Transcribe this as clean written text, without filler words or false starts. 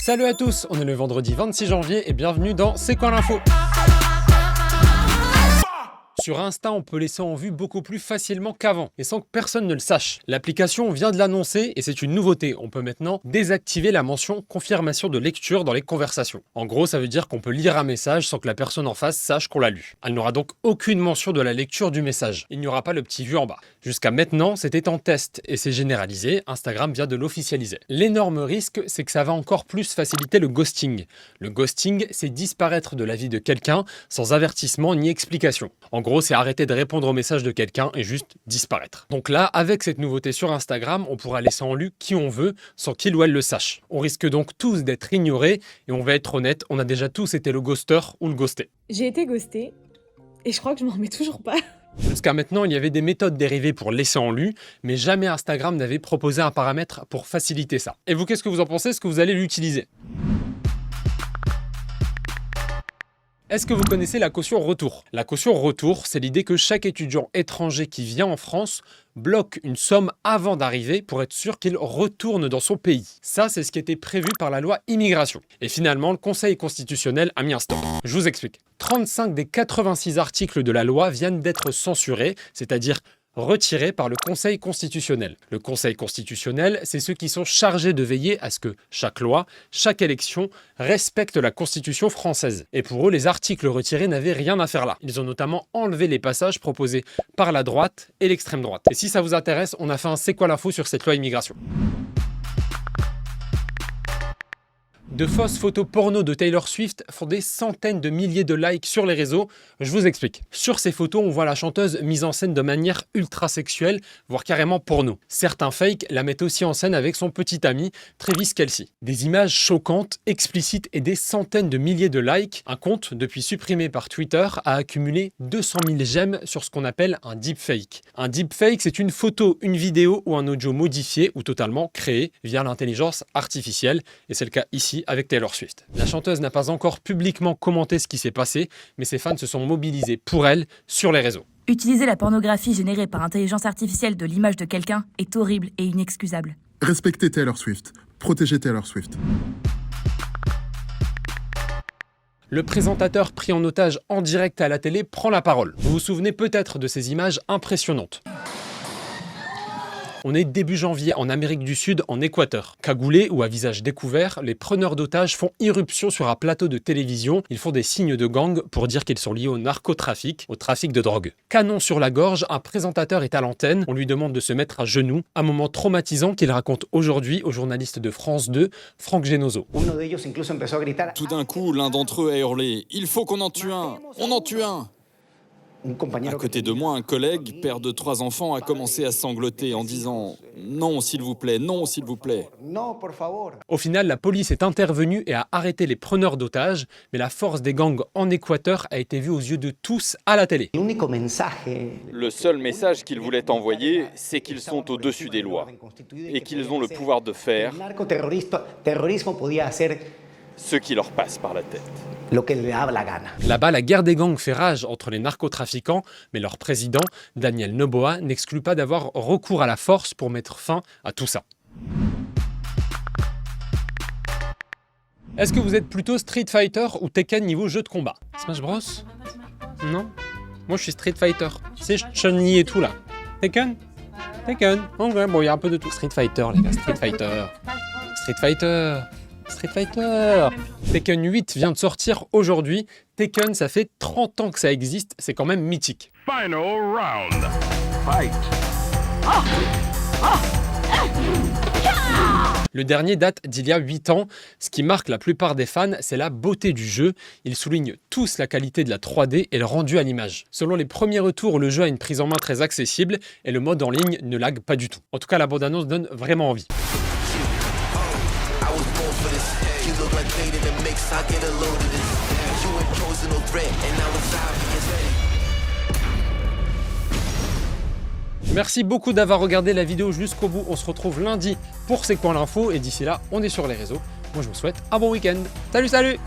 Salut à tous, on est le vendredi 26 janvier et bienvenue dans C'est quoi l'info ? Sur Insta, on peut laisser en vue beaucoup plus facilement qu'avant et sans que personne ne le sache. L'application vient de l'annoncer et c'est une nouveauté. On peut maintenant désactiver la mention confirmation de lecture dans les conversations. En gros, ça veut dire qu'on peut lire un message sans que la personne en face sache qu'on l'a lu. Elle n'aura donc aucune mention de la lecture du message. Il n'y aura pas le petit vu en bas. Jusqu'à maintenant, c'était en test et c'est généralisé. Instagram vient de l'officialiser. L'énorme risque, c'est que ça va encore plus faciliter le ghosting. Le ghosting, c'est disparaître de la vie de quelqu'un sans avertissement ni explication. En gros, c'est arrêter de répondre aux messages de quelqu'un et juste disparaître. Donc là, avec cette nouveauté sur Instagram, on pourra laisser en lu qui on veut sans qu'il ou elle le sache. On risque donc tous d'être ignorés et on va être honnête, on a déjà tous été le ghoster ou le ghosté. J'ai été ghostée et je crois que je m'en remets toujours pas. Jusqu'à maintenant, il y avait des méthodes dérivées pour laisser en lu, mais jamais Instagram n'avait proposé un paramètre pour faciliter ça. Et vous, qu'est-ce que vous en pensez ? Est-ce que vous allez l'utiliser ? Est-ce que vous connaissez la caution retour ? La caution retour, c'est l'idée que chaque étudiant étranger qui vient en France bloque une somme avant d'arriver pour être sûr qu'il retourne dans son pays. Ça, c'est ce qui était prévu par la loi immigration. Et finalement, le Conseil constitutionnel a mis un stop. Je vous explique. 35 des 86 articles de la loi viennent d'être censurés, c'est-à-dire retirés par le Conseil constitutionnel. Le Conseil constitutionnel, c'est ceux qui sont chargés de veiller à ce que chaque loi, chaque élection respecte la Constitution française. Et pour eux, les articles retirés n'avaient rien à faire là. Ils ont notamment enlevé les passages proposés par la droite et l'extrême droite. Et si ça vous intéresse, on a fait un C'est quoi l'info sur cette loi immigration. De fausses photos porno de Taylor Swift font des centaines de milliers de likes sur les réseaux. Je vous explique. Sur ces photos, on voit la chanteuse mise en scène de manière ultra sexuelle, voire carrément porno. Certains fakes la mettent aussi en scène avec son petit ami, Travis Kelce. Des images choquantes, explicites et des centaines de milliers de likes. Un compte, depuis supprimé par Twitter, a accumulé 200 000 j'aime sur ce qu'on appelle un deepfake. Un deepfake, c'est une photo, une vidéo ou un audio modifié ou totalement créé via l'intelligence artificielle. Et c'est le cas ici avec Taylor Swift. La chanteuse n'a pas encore publiquement commenté ce qui s'est passé, mais ses fans se sont mobilisés pour elle sur les réseaux. Utiliser la pornographie générée par intelligence artificielle de l'image de quelqu'un est horrible et inexcusable. Respectez Taylor Swift. Protégez Taylor Swift. Le présentateur pris en otage en direct à la télé prend la parole. Vous vous souvenez peut-être de ces images impressionnantes. On est début janvier en Amérique du Sud, en Équateur. Cagoulés ou à visage découvert, les preneurs d'otages font irruption sur un plateau de télévision. Ils font des signes de gang pour dire qu'ils sont liés au narcotrafic, au trafic de drogue. Canon sur la gorge, un présentateur est à l'antenne. On lui demande de se mettre à genoux. Un moment traumatisant qu'il raconte aujourd'hui au journaliste de France 2, Franck Genozo. Tout d'un coup, l'un d'entre eux a hurlé « Il faut qu'on en tue un ! On en tue un !» À côté de moi, un collègue, père de 3 enfants, a commencé à sangloter en disant « Non, s'il vous plaît, non, s'il vous plaît ». Au final, la police est intervenue et a arrêté les preneurs d'otages, mais la force des gangs en Équateur a été vue aux yeux de tous à la télé. Le seul message qu'ils voulaient envoyer, c'est qu'ils sont au-dessus des lois et qu'ils ont le pouvoir de faire ce qui leur passe par la tête. Là-bas, la guerre des gangs fait rage entre les narcotrafiquants, mais leur président, Daniel Noboa, n'exclut pas d'avoir recours à la force pour mettre fin à tout ça. Est-ce que vous êtes plutôt Street Fighter ou Tekken niveau jeu de combat ? Smash Bros ? Non ? Moi je suis Street Fighter. C'est Chun-Li et tout là. Tekken ? Tekken. Ok, bon il y a un peu de tout. Street Fighter les gars, Street Fighter. Street Fighter. Street Fighter. Tekken 8 vient de sortir aujourd'hui. Tekken, ça fait 30 ans que ça existe, c'est quand même mythique. Final round. Fight. Le dernier date d'il y a 8 ans. Ce qui marque la plupart des fans, c'est la beauté du jeu. Ils soulignent tous la qualité de la 3D et le rendu à l'image. Selon les premiers retours, le jeu a une prise en main très accessible et le mode en ligne ne lag pas du tout. En tout cas, la bande-annonce donne vraiment envie. Merci beaucoup d'avoir regardé la vidéo jusqu'au bout. On se retrouve lundi pour C'est quoi l'info et d'ici là, on est sur les réseaux. Moi, je vous souhaite un bon week-end. Salut, salut!